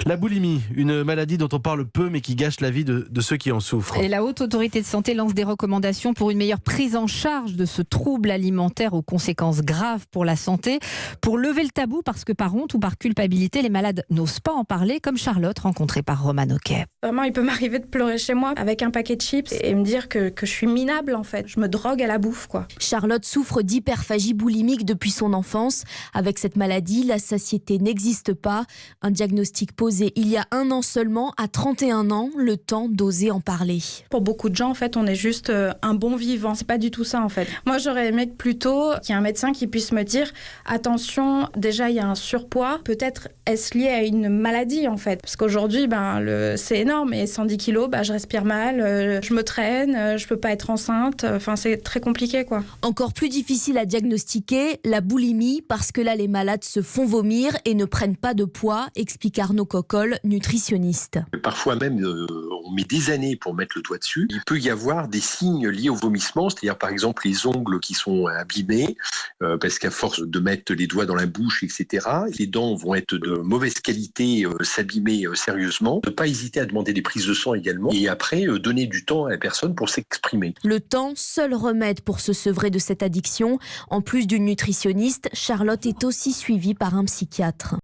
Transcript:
La boulimie, une maladie dont on parle peu mais qui gâche la vie de ceux qui en souffrent. Et la Haute Autorité de Santé lance des recommandations pour une meilleure prise en charge de ce trouble alimentaire aux conséquences graves pour la santé. Pour lever le tabou, parce que par honte ou par culpabilité, les malades n'osent pas en parler, comme Charlotte, rencontrée par Roman Oquet. Vraiment, il peut m'arriver de pleurer chez moi avec un paquet de chips et me dire que je suis minable en fait. Je me drogue à la bouffe, quoi. Charlotte souffre d'hyperphagie boulimique depuis son enfance. Avec cette maladie, la satiété n'existe pas. Un diagnostic posé il y a 1 an seulement, à 31 ans, le temps d'oser en parler. Pour beaucoup de gens, en fait, on est juste un bon vivant. C'est pas du tout ça, en fait. Moi, j'aurais aimé plutôt qu'il y ait un médecin qui puisse me dire attention, déjà, il y a un surpoids. Peut-être est-ce lié à une maladie, en fait. Parce qu'aujourd'hui, c'est énorme. Et 110 kilos, je respire mal, je me traîne, je peux pas être enceinte. Enfin, c'est très compliqué, quoi. Encore plus difficile à diagnostiquer, la boulimie, parce que là, les malades se font vomir et ne prennent pas de poids, explique Arnaud Cocolle, nutritionniste. Parfois même, on met des années pour mettre le doigt dessus. Il peut y avoir des signes liés au vomissement, c'est-à-dire par exemple les ongles qui sont abîmés, parce qu'à force de mettre les doigts dans la bouche, etc., les dents vont être de mauvaise qualité, s'abîmer sérieusement. Ne pas hésiter à demander des prises de sang également, et après donner du temps à la personne pour s'exprimer. Le temps, seul remède pour se sevrer de cette addiction. En plus d'une nutritionniste, Charlotte est aussi suivie par un psychiatre.